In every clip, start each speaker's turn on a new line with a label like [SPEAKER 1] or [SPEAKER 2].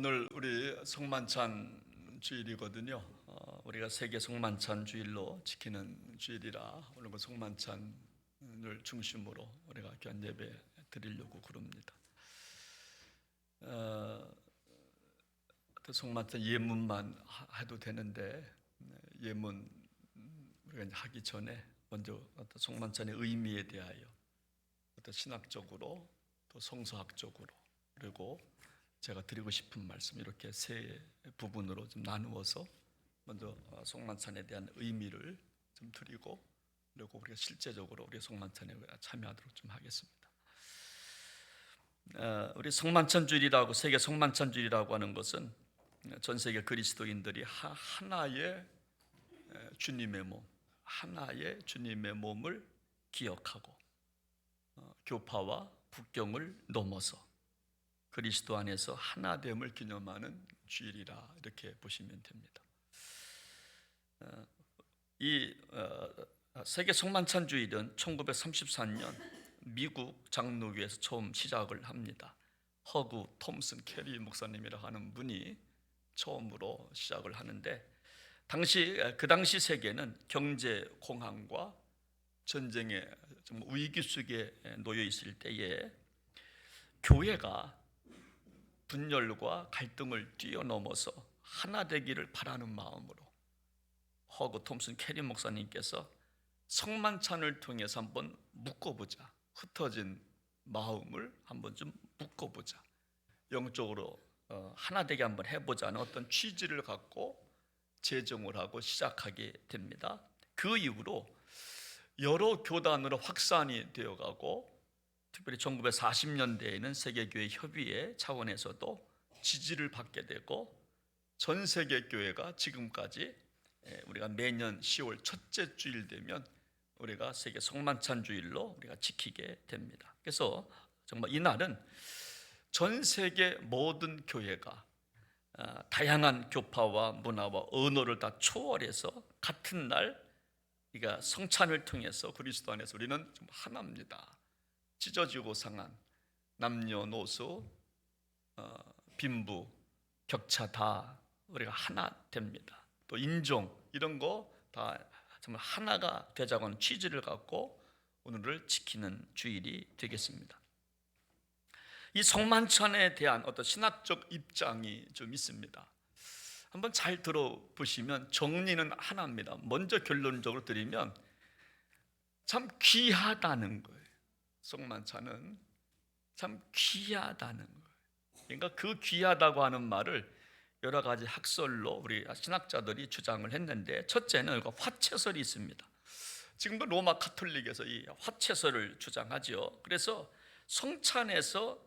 [SPEAKER 1] 오늘 우리 성만찬 주일이거든요. 우리가 세계 성만찬 주일로 지키는 주일이라 오늘 그 성만찬을 중심으로 우리가 귀한 예배 드리려고 그럽니다. 성만찬 예문만 해도 되는데 예문 우리가 이제 하기 전에 먼저 성만찬의 의미에 대하여 신학적으로 또 성서학적으로 그리고 제가 드리고 싶은 말씀 이렇게 세 부분으로 좀 나누어서 먼저 성만찬에 대한 의미를 좀 드리고 그리고 우리가 실제적으로 우리 성만찬에 참여하도록 좀 하겠습니다. 우리 성만찬주일이라고 세계 성만찬주일이라고 하는 것은 전 세계 그리스도인들이 하나의 주님의 몸, 하나의 주님의 몸을 기억하고 교파와 국경을 넘어서 그리스도 안에서 하나됨을 기념하는 주일이라 이렇게 보시면 됩니다. 이 세계 성만찬 주일은 1934년 미국 장로교에서 처음 시작을 합니다. 허그 톰슨 캐리 목사님이라 하는 분이 처음으로 시작을 하는데 그 당시 세계는 경제 공황과 전쟁의 좀 위기 속에 놓여 있을 때에 교회가 분열과 갈등을 뛰어넘어서 하나 되기를 바라는 마음으로 허그 톰슨 캐리 목사님께서 성만찬을 통해서 한번 묶어보자, 흩어진 마음을 한번 좀 묶어보자, 영적으로 하나 되게 한번 해보자는 어떤 취지를 갖고 제정을 하고 시작하게 됩니다. 그 이후로 여러 교단으로 확산이 되어가고 특별히 1940년대에는 세계교회 협의회 차원에서도 지지를 받게 되고 전 세계 교회가 지금까지 우리가 매년 10월 첫째 주일 되면 우리가 세계 성만찬 주일로 우리가 지키게 됩니다. 그래서 정말 이날은 전 세계 모든 교회가 다양한 교파와 문화와 언어를 다 초월해서 같은 날 우리가 성찬을 통해서 그리스도 안에서 우리는 좀 하나입니다. 찢어지고 상한 남녀노소 빈부 격차 다 우리가 하나 됩니다. 또 인종 이런 거 다 정말 하나가 되자고 하는 취지를 갖고 오늘을 지키는 주일이 되겠습니다. 이 성만찬에 대한 어떤 신학적 입장이 좀 있습니다. 한번 잘 들어보시면 정리는 하나입니다. 먼저 결론적으로 드리면 참 귀하다는 거예요. 성만찬은 참 귀하다는 거예요. 그러니까 그 귀하다고 하는 말을 여러 가지 학설로 우리 신학자들이 주장을 했는데 첫째는 화채설이 있습니다. 지금도 로마 카톨릭에서 이 화채설을 주장하죠. 그래서 성찬에서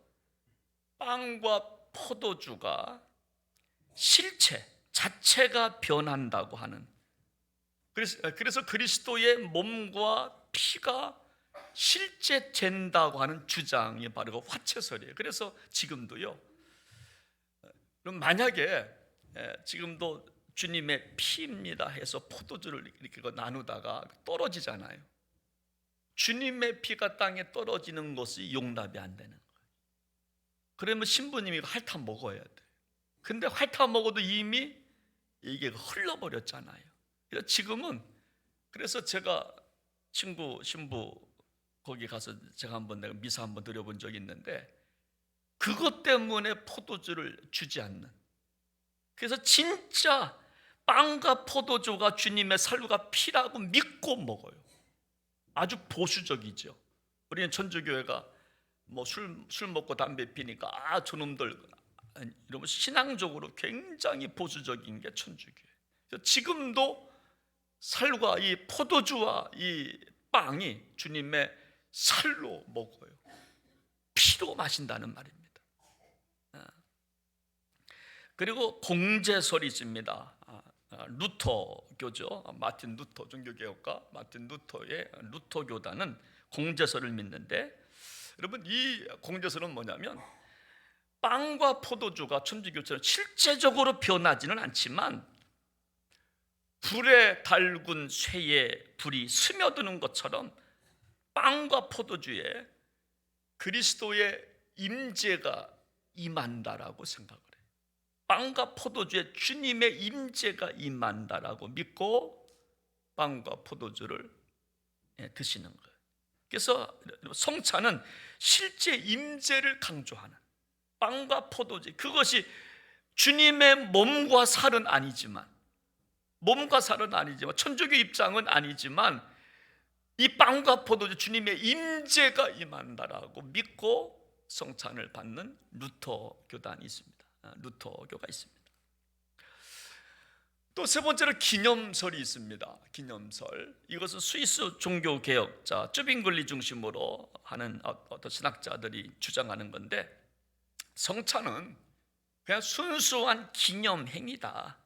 [SPEAKER 1] 빵과 포도주가 실체 자체가 변한다고 하는, 그래서 그리스도의 몸과 피가 실제 된다고 하는 주장이 바로 화채설이에요. 그래서 지금도요, 그럼 만약에 지금도 주님의 피입니다 해서 포도주를 이렇게 나누다가 떨어지잖아요. 주님의 피가 땅에 떨어지는 것이 용납이 안 되는 거예요. 그러면 신부님이 핥아 먹어야 돼요. 근데 핥아 먹어도 이미 이게 흘러버렸잖아요. 그래서 지금은, 그래서 제가 친구 신부 거기 가서 제가 한번 내가 미사 한번 드려본 적이 있는데 그것 때문에 포도주를 주지 않는, 그래서 진짜 빵과 포도주가 주님의 살과 피라고 믿고 먹어요. 아주 보수적이죠. 우리는 천주교회가 뭐 술 먹고 담배 피니까 저놈들 이러면 신앙적으로 굉장히 보수적인 게 천주교회. 지금도 살과 이 포도주와 이 빵이 주님의 살로 먹어요. 피로 마신다는 말입니다. 그리고 공제설이 있습니다. 루터교죠. 마틴 루터, 종교개혁가 마틴 루터의 루터교단은 공제설을 믿는데, 여러분 이 공제설은 뭐냐면 빵과 포도주가 천주교처럼 실제적으로 변하지는 않지만 불에 달군 쇠에 불이 스며드는 것처럼 빵과 포도주에 그리스도의 임재가 임한다라고 생각을 해요. 빵과 포도주에 주님의 임재가 임한다라고 믿고 빵과 포도주를 드시는 거예요. 그래서 성찬은 실제 임재를 강조하는, 빵과 포도주, 그것이 주님의 몸과 살은 아니지만, 천주교 입장은 아니지만 이 빵과 포도주, 주님의 임재가 임한다라고 믿고 성찬을 받는 루터 교단이 있습니다. 루터교가 있습니다. 또 세 번째로 기념설이 있습니다. 기념설. 이것은 스위스 종교개혁자 쯔빙글리 중심으로 하는 어떤 신학자들이 주장하는 건데, 성찬은 그냥 순수한 기념행위다.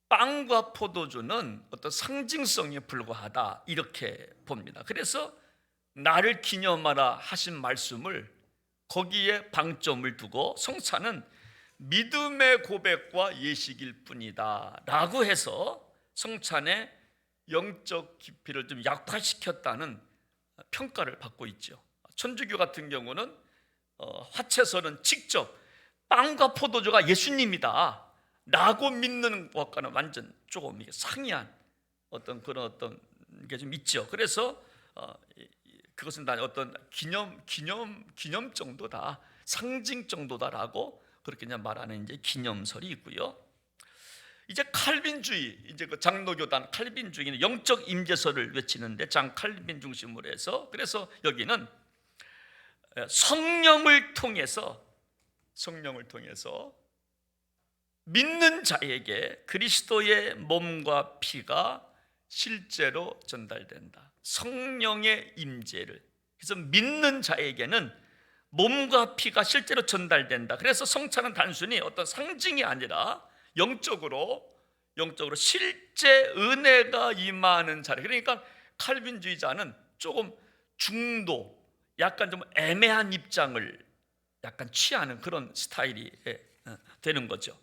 [SPEAKER 1] 빵과 포도주는 어떤 상징성에 불과하다, 이렇게 봅니다. 그래서 나를 기념하라 하신 말씀을 거기에 방점을 두고 성찬은 믿음의 고백과 예식일 뿐이다 라고 해서 성찬의 영적 깊이를 좀 약화시켰다는 평가를 받고 있죠. 천주교 같은 경우는 화채설은 직접 빵과 포도주가 예수님이다 라고 믿는 것과는 완전 조금 상이한 그런 게 좀 있죠. 그래서 그것은 다 어떤 기념 정도다, 상징 정도다라고 그렇게 말하는 이제 기념설이 있고요. 이제 칼빈주의, 이제 그 장로교단 칼빈주의는 영적 임재설을 외치는데 장 칼빈 중심으로 해서, 그래서 여기는 성령을 통해서 믿는 자에게 그리스도의 몸과 피가 실제로 전달된다. 성령의 임재를, 그래서 믿는 자에게는 몸과 피가 실제로 전달된다. 그래서 성찬은 단순히 어떤 상징이 아니라 영적으로 실제 은혜가 임하는 자리. 그러니까 칼빈주의자는 조금 중도, 약간 좀 애매한 입장을 약간 취하는 그런 스타일이 되는 거죠.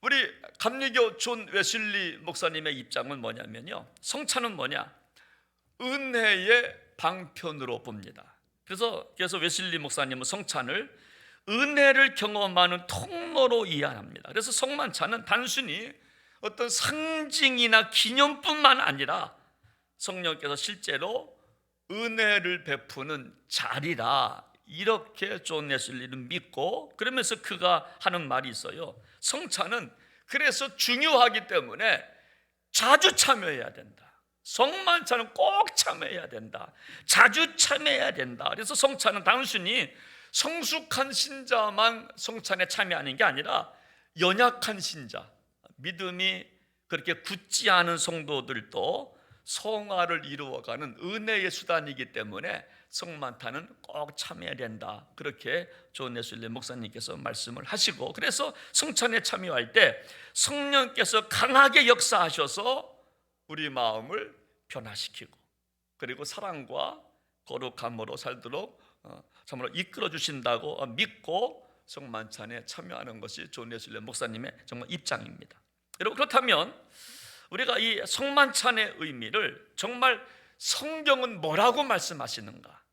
[SPEAKER 1] 우리 감리교 존 웨슬리 목사님의 입장은 뭐냐면요, 성찬은 뭐냐? 은혜의 방편으로 봅니다. 그래서 웨슬리 목사님은 성찬을 은혜를 경험하는 통로로 이해합니다. 그래서 성만찬은 단순히 어떤 상징이나 기념뿐만 아니라 성령께서 실제로 은혜를 베푸는 자리라, 이렇게 존 웨슬리는 믿고, 그러면서 그가 하는 말이 있어요. 성찬은 그래서 중요하기 때문에 자주 참여해야 된다. 성만찬은 꼭 참여해야 된다. 자주 참여해야 된다. 그래서 성찬은 단순히 성숙한 신자만 성찬에 참여하는 게 아니라 연약한 신자, 믿음이 그렇게 굳지 않은 성도들도 성화를 이루어가는 은혜의 수단이기 때문에 성만찬은 꼭 참여해야 된다. 그렇게 존 웨슬리 목사님께서 말씀을 하시고, 그래서 성찬에 참여할 때 성령께서 강하게 역사하셔서 우리 마음을 변화시키고, 그리고 사랑과 거룩함으로 살도록 참으로 이끌어 주신다고 믿고 성만찬에 참여하는 것이 존 웨슬리 목사님의 정말 입장입니다. 여러분, 그렇다면 우리가 이 성만찬의 의미를 정말 성경은 뭐라고 말씀하시는가?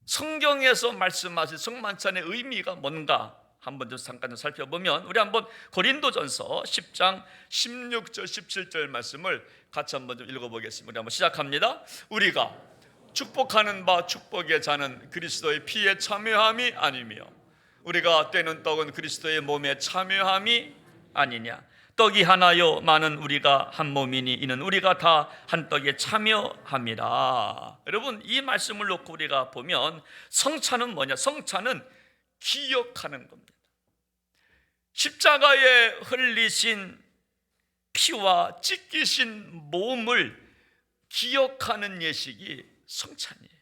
[SPEAKER 1] 성경에서 말씀하신 성만찬의 의미가 뭔가 한번 잠깐 살펴보면, 우리 한번 고린도전서 10장 16절 17절 말씀을 같이 한번 좀 읽어보겠습니다. 우리 한번 시작합니다. 우리가 축복하는 바 축복의 자는 그리스도의 피에 참여함이 아니며 우리가 떼는 떡은 그리스도의 몸에 참여함이 아니냐. 떡이 하나요 많은 우리가 한 몸이니 이는 우리가 다 한 떡에 참여함이라. 여러분, 이 말씀을 놓고 우리가 보면 성찬은 뭐냐? 성찬은 기억하는 겁니다. 십자가에 흘리신 피와 찢기신 몸을 기억하는 예식이 성찬이에요.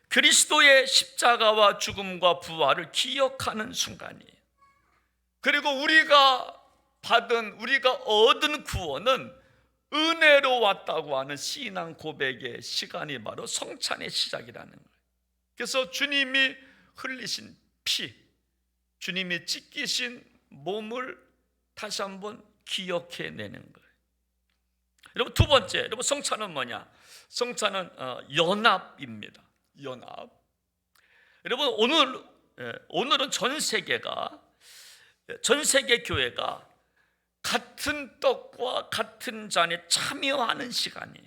[SPEAKER 1] 그리스도의 십자가와 죽음과 부활을 기억하는 순간이에요. 그리고 우리가 얻은 구원은 은혜로 왔다고 하는 신앙 고백의 시간이 바로 성찬의 시작이라는 거예요. 그래서 주님이 흘리신 피, 주님이 찢기신 몸을 다시 한번 기억해내는 거예요. 여러분, 두 번째, 여러분, 성찬은 뭐냐? 성찬은 연합입니다. 연합. 여러분, 오늘 오늘은 전 세계 교회가 같은 떡과 같은 잔에 참여하는 시간이,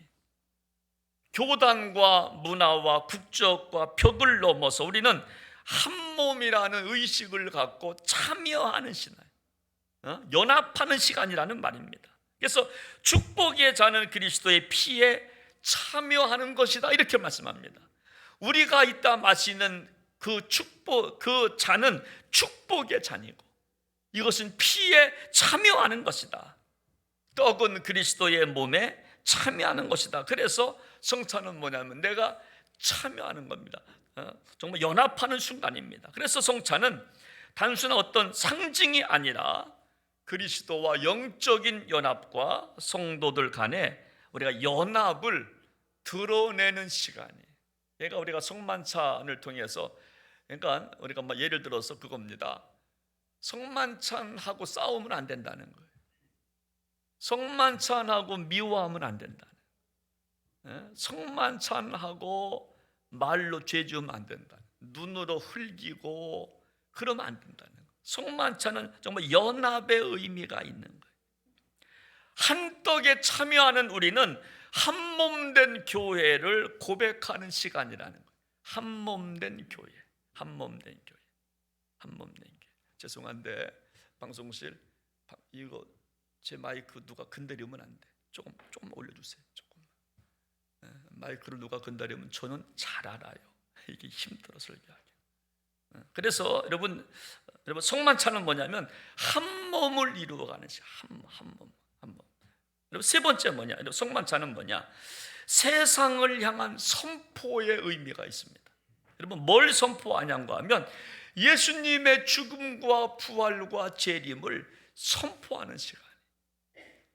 [SPEAKER 1] 교단과 문화와 국적과 벽을 넘어서 우리는 한 몸이라는 의식을 갖고 참여하는 시간, 연합하는 시간이라는 말입니다. 그래서 축복의 잔은 그리스도의 피에 참여하는 것이다, 이렇게 말씀합니다. 우리가 이따 마시는 그 축복, 그 잔은 축복의 잔이고 이것은 피에 참여하는 것이다. 떡은 그리스도의 몸에 참여하는 것이다. 그래서 성찬은 뭐냐면 내가 참여하는 겁니다. 정말 연합하는 순간입니다. 그래서 성찬은 단순한 어떤 상징이 아니라 그리스도와 영적인 연합과 성도들 간에 우리가 연합을 드러내는 시간이에요. 그러니까 우리가 성만찬을 통해서, 그러니까 우리가 예를 들어서 그겁니다. 성만찬하고 싸우면 안 된다는 거예요. 성만찬하고 미워하면 안 된다는 거예요. 성만찬하고 말로 죄 지으면 안 된다. 눈으로 흘기고 그러면 안 된다는 거예요. 성만찬은 정말 연합의 의미가 있는 거예요. 한 떡에 참여하는 우리는 한 몸된 교회를 고백하는 시간이라는 거예요. 한 몸된 교회, 한 몸된 교회, 한 몸된 교회. 죄송한데 방송실 이거 제 마이크 누가 건드리면 안 돼. 조금 올려주세요. 조금. 마이크를 누가 건드리면 저는 잘 알아요. 이게 힘들어 설교하기. 그래서 여러분 성만찬은 뭐냐면 한 몸을 이루어가는 시간. 한 몸. 여러분 세 번째 뭐냐? 여러분 성만찬은 뭐냐? 세상을 향한 선포의 의미가 있습니다. 여러분 뭘 선포하냐고 하면 예수님의 죽음과 부활과 재림을 선포하는 시간.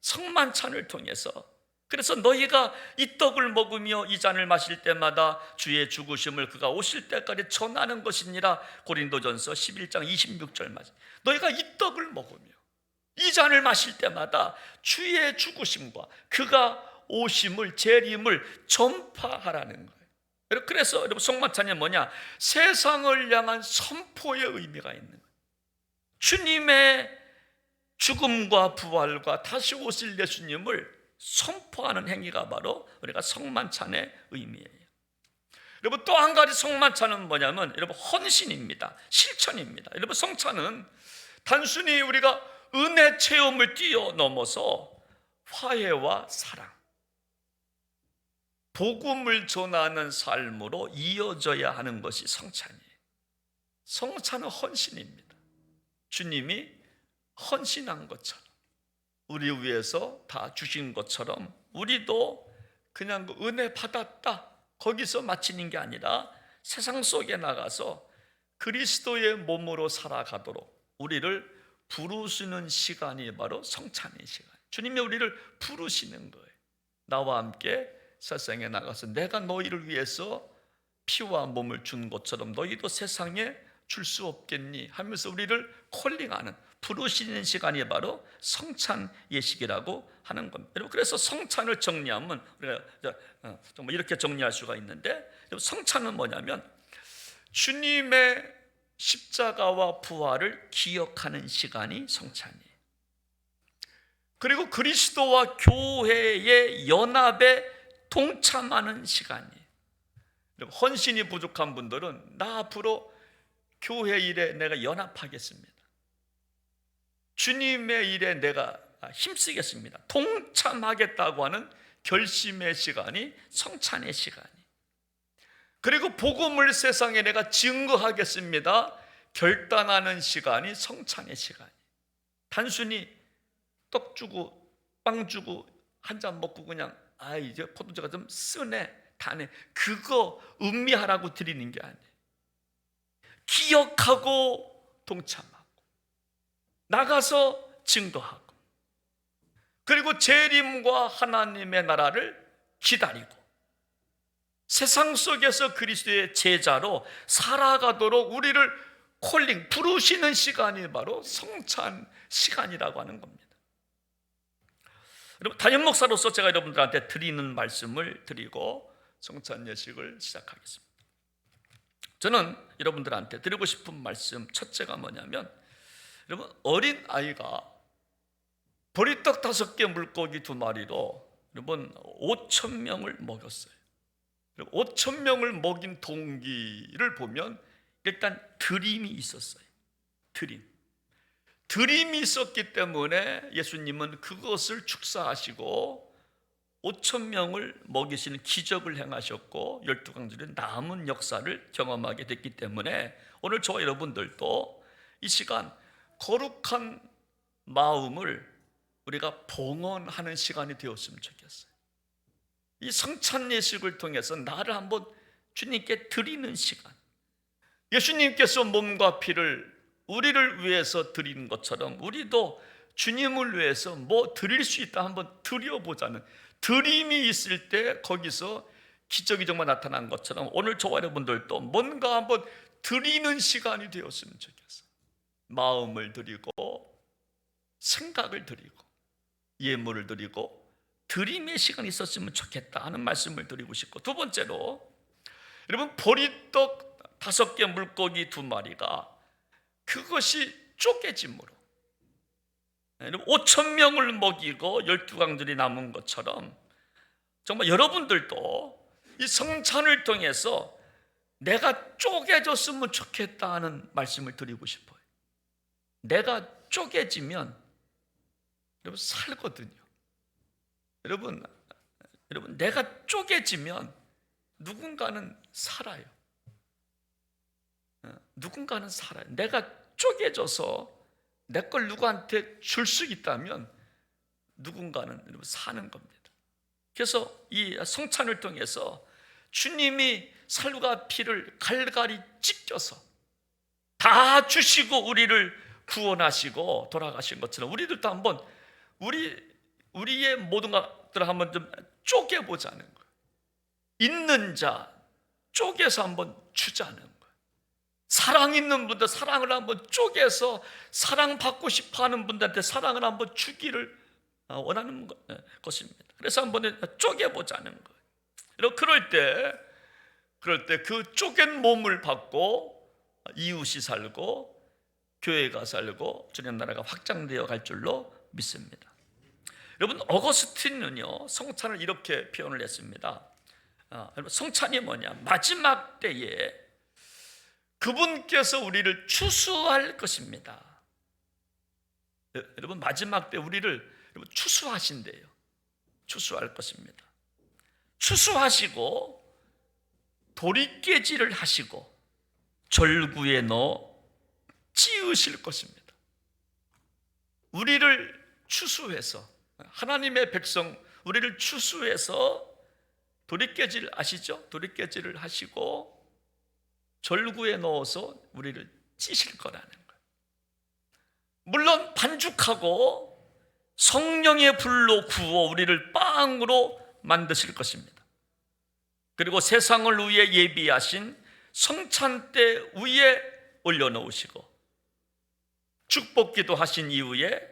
[SPEAKER 1] 성만찬을 통해서. 그래서 너희가 이 떡을 먹으며 이 잔을 마실 때마다 주의 죽으심을 그가 오실 때까지 전하는 것이니라. 고린도전서 11장 26절 말씀. 너희가 이 떡을 먹으며 이 잔을 마실 때마다 주의 죽으심과 그가 오심을, 재림을 전파하라는 거예요. 그래서 여러분 성만찬이 뭐냐? 세상을 향한 선포의 의미가 있는 거예요. 주님의 죽음과 부활과 다시 오실 예수님을 선포하는 행위가 바로 우리가 성만찬의 의미예요. 여러분 또 한 가지 성만찬은 뭐냐면 여러분 헌신입니다. 실천입니다. 여러분 성찬은 단순히 우리가 은혜 체험을 뛰어넘어서 화해와 사랑, 복음을 전하는 삶으로 이어져야 하는 것이 성찬이에요. 성찬은 헌신입니다. 주님이 헌신한 것처럼, 우리 위해서 다 주신 것처럼 우리도 그냥 그 은혜 받았다 거기서 마치는 게 아니라 세상 속에 나가서 그리스도의 몸으로 살아가도록 우리를 부르시는 시간이 바로 성찬의 시간. 주님이 우리를 부르시는 거예요. 나와 함께 세상에 나가서 내가 너희를 위해서 피와 몸을 준 것처럼 너희도 세상에 줄 수 없겠니 하면서 우리를 콜링하는, 부르시는 시간이 바로 성찬 예식이라고 하는 겁니다. 여러분 그래서 성찬을 정리하면 우리가 정말 이렇게 정리할 수가 있는데, 성찬은 뭐냐면 주님의 십자가와 부활을 기억하는 시간이 성찬이에요. 그리고 그리스도와 교회의 연합에 동참하는 시간이에요. 헌신이 부족한 분들은 나 앞으로 교회 일에 내가 연합하겠습니다. 주님의 일에 내가 힘쓰겠습니다. 동참하겠다고 하는 결심의 시간이 성찬의 시간이에요. 그리고 복음을 세상에 내가 증거하겠습니다. 결단하는 시간이 성찬의 시간이에요. 단순히 떡 주고 빵 주고 한 잔 먹고 그냥 이제 포도주가 좀 쓰네 다네 그거 음미하라고 드리는 게 아니에요. 기억하고 동참하고 나가서 증거하고 그리고 재림과 하나님의 나라를 기다리고 세상 속에서 그리스도의 제자로 살아가도록 우리를 부르시는 시간이 바로 성찬 시간이라고 하는 겁니다. 여러분 담임 목사로서 제가 여러분들한테 드리는 말씀을 드리고 성찬 예식을 시작하겠습니다. 저는 여러분들한테 드리고 싶은 말씀 첫째가 뭐냐면, 여러분, 어린 아이가 보리떡 5개 물고기 2마리로 여러분 5,000명을 먹였어요. 5,000명을 먹인 동기를 보면 일단 드림이 있었어요. 드림이 있었기 때문에 예수님은 그것을 축사하시고 5,000명을 먹이시는 기적을 행하셨고 12강들은 남은 역사를 경험하게 됐기 때문에 오늘 저와 여러분들도 이 시간 거룩한 마음을 우리가 봉헌하는 시간이 되었으면 좋겠어요. 이 성찬 예식을 통해서 나를 한번 주님께 드리는 시간, 예수님께서 몸과 피를 우리를 위해서 드리는 것처럼 우리도 주님을 위해서 뭐 드릴 수 있다 한번 드려보자는 드림이 있을 때 거기서 기적이 정말 나타난 것처럼 오늘 저와 여러분들도 뭔가 한번 드리는 시간이 되었으면 좋겠어요. 마음을 드리고 생각을 드리고 예물을 드리고 드림의 시간이 있었으면 좋겠다 하는 말씀을 드리고 싶고, 두 번째로 여러분, 보리떡 5개 물고기 2마리가 그것이 쪼개짐으로 5,000명을 먹이고 12강들이 남은 것처럼 정말 여러분들도 이 성찬을 통해서 내가 쪼개졌으면 좋겠다 하는 말씀을 드리고 싶어요. 내가 쪼개지면 여러분 살거든요. 여러분 내가 쪼개지면 누군가는 살아요. 누군가는 살아요. 내가 쪼개져서 내 걸 누구한테 줄 수 있다면 누군가는 여러분 사는 겁니다. 그래서 이 성찬을 통해서 주님이 살과 피를 갈갈이 찢겨서 다 주시고 우리를 구원하시고 돌아가신 것처럼 우리들도 한번 우리의 모든 것들을 한번 좀 쪼개보자는 거예요. 있는 자 쪼개서 한번 주자는 거예요. 사랑 있는 분들 사랑을 한번 쪼개서 사랑받고 싶어하는 분들한테 사랑을 한번 주기를 원하는 것입니다. 그래서 한번 쪼개보자는 거예요. 여러분, 그럴 때 그 쪼갠 몸을 받고 이웃이 살고 교회가 살고 주님 나라가 확장되어 갈 줄로 믿습니다. 여러분, 어거스틴은요 성찬을 이렇게 표현을 했습니다. 여러분, 성찬이 뭐냐? 마지막 때에 그분께서 우리를 추수할 것입니다. 여러분, 마지막 때 우리를 추수하신대요. 추수할 것입니다. 추수하시고 도리깨질을 하시고 절구에 넣어 찌으실 것입니다. 우리를 추수해서, 하나님의 백성 우리를 추수해서 도리깨질 아시죠? 도리깨질을 하시고 절구에 넣어서 우리를 찌실 거라는 거예요. 물론 반죽하고 성령의 불로 구워 우리를 빵으로 만드실 것입니다. 그리고 세상을 위해 예비하신 성찬대 위에 올려놓으시고 축복기도 하신 이후에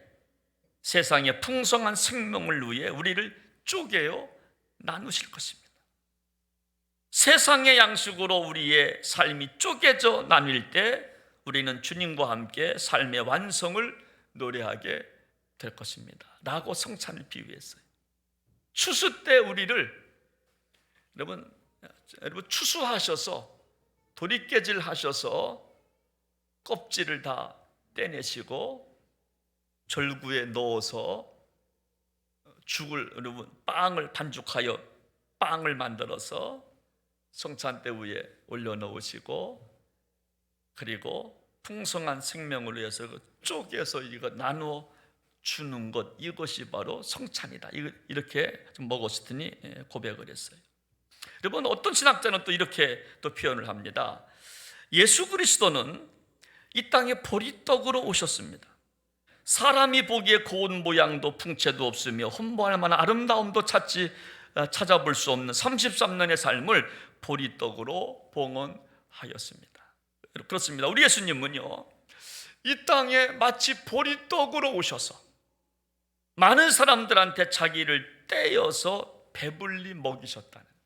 [SPEAKER 1] 세상의 풍성한 생명을 위해 우리를 쪼개어 나누실 것입니다. 세상의 양식으로 우리의 삶이 쪼개져 나뉠 때 우리는 주님과 함께 삶의 완성을 노래하게 될 것입니다 라고 성찬을 비유했어요. 추수 때 우리를 여러분 추수하셔서 도리깨질 하셔서 껍질을 다 떼내시고 절구에 넣어서 여러분 빵을 반죽하여 빵을 만들어서 성찬대 위에 올려놓으시고 그리고 풍성한 생명을 위해서 쪼개서 이거 나누어 주는 것, 이것이 바로 성찬이다. 이렇게 어거스틴이 고백을 했어요. 여러분, 어떤 신학자는 또 이렇게 또 표현을 합니다. 예수 그리스도는 이 땅에 보리떡으로 오셨습니다. 사람이 보기에 고운 모양도 풍채도 없으며 흠모할 만한 아름다움도 찾아볼 수 없는 33년의 삶을 보리떡으로 봉헌하였습니다. 그렇습니다. 우리 예수님은요 이 땅에 마치 보리떡으로 오셔서 많은 사람들한테 자기를 떼어서 배불리 먹이셨다는 거예요.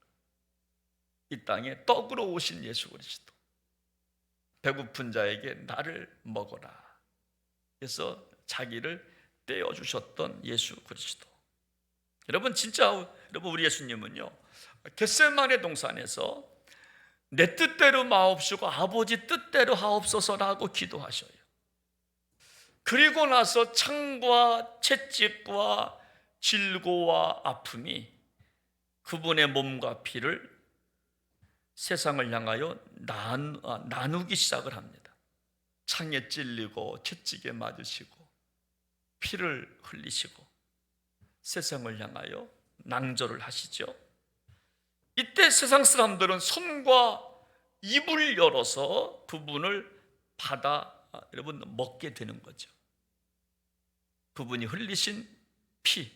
[SPEAKER 1] 이 땅에 떡으로 오신 예수 그리스도, 배고픈 자에게 나를 먹어라. 그래서 자기를 떼어주셨던 예수 그리스도. 여러분, 진짜 여러분, 우리 예수님은요, 겟세마네 동산에서 내 뜻대로 마옵시고 아버지 뜻대로 하옵소서라고 기도하셔요. 그리고 나서 창과 채찍과 질고와 아픔이 그분의 몸과 피를 세상을 향하여 나누기 시작을 합니다. 창에 찔리고 채찍에 맞으시고 피를 흘리시고 세상을 향하여 낭조를 하시죠. 이때 세상 사람들은 손과 입을 열어서 그분을 받아 여러분 먹게 되는 거죠. 그분이 흘리신 피,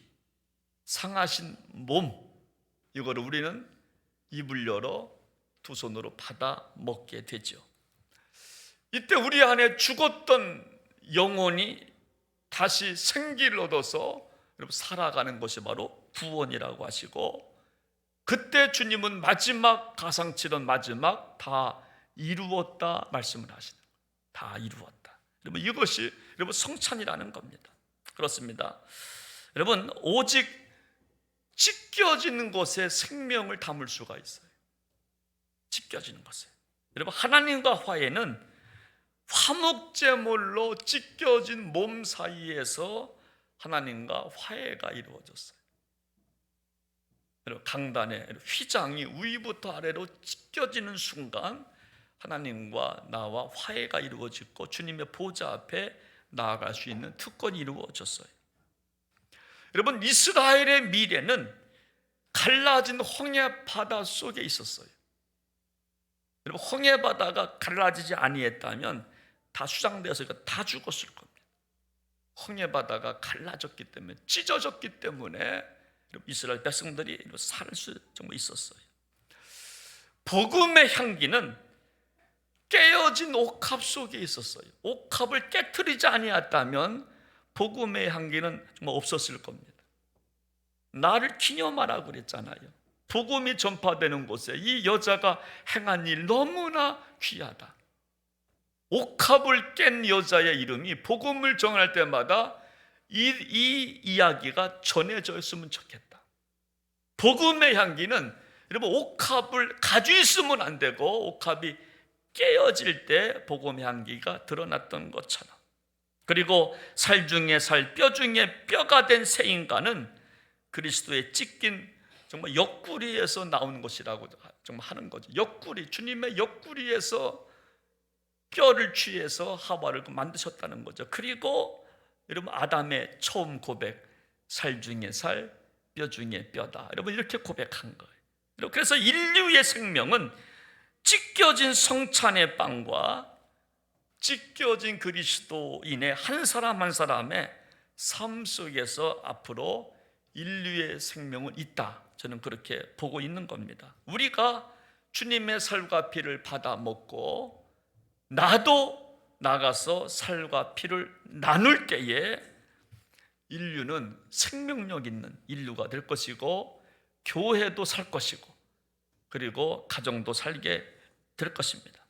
[SPEAKER 1] 상하신 몸, 이거를 우리는 입을 열어 두 손으로 받아 먹게 되죠. 이때 우리 안에 죽었던 영혼이 다시 생기를 얻어서 여러분 살아가는 것이 바로 구원이라고 하시고, 그때 주님은 마지막 가상치던 마지막 다 이루었다 말씀을 하시는 거예요. 다 이루었다. 여러분, 이것이 여러분 성찬이라는 겁니다. 그렇습니다. 여러분, 오직 찢겨지는 것에 생명을 담을 수가 있어요. 찢겨지는 것에. 여러분, 하나님과 화해는 화목제물로 찢겨진 몸 사이에서 하나님과 화해가 이루어졌어요. 여러분, 강단의 휘장이 위부터 아래로 찢겨지는 순간 하나님과 나와 화해가 이루어졌고 주님의 보좌 앞에 나아갈 수 있는 특권이 이루어졌어요. 여러분, 이스라엘의 미래는 갈라진 홍해 바다 속에 있었어요. 여러분, 홍해 바다가 갈라지지 아니했다면 다 수장되어서 다 죽었을 겁니다. 홍해 바다가 갈라졌기 때문에, 찢어졌기 때문에 이스라엘 백성들이 살 수 정말 있었어요. 복음의 향기는 깨어진 옥합 속에 있었어요. 옥합을 깨트리지 아니했다면 복음의 향기는 정말 없었을 겁니다. 나를 기념하라고 그랬잖아요. 복음이 전파되는 곳에 이 여자가 행한 일 너무나 귀하다. 옥합을 깬 여자의 이름이 복음을 전할 때마다 이 이야기가 전해져 있으면 좋겠다. 복음의 향기는 여러분 옥합을 가지고 있으면 안 되고 옥합이 깨어질 때 복음의 향기가 드러났던 것처럼, 그리고 살 중에 살, 뼈 중에 뼈가 된 새 인간은 그리스도의 찢긴 정말 옆구리에서 나오는 것이라고 정말 하는 거죠. 옆구리, 주님의 옆구리에서 뼈를 취해서 하와를 만드셨다는 거죠. 그리고 여러분, 아담의 처음 고백, 살 중에 살, 뼈 중에 뼈다. 여러분, 이렇게 고백한 거예요. 그래서 인류의 생명은 찢겨진 성찬의 빵과 찢겨진 그리스도인의 한 사람 한 사람의 삶 속에서 앞으로 인류의 생명은 있다. 저는 그렇게 보고 있는 겁니다. 우리가 주님의 살과 피를 받아 먹고 나도 나가서 살과 피를 나눌 때에 인류는 생명력 있는 인류가 될 것이고, 교회도 살 것이고, 그리고 가정도 살게 될 것입니다.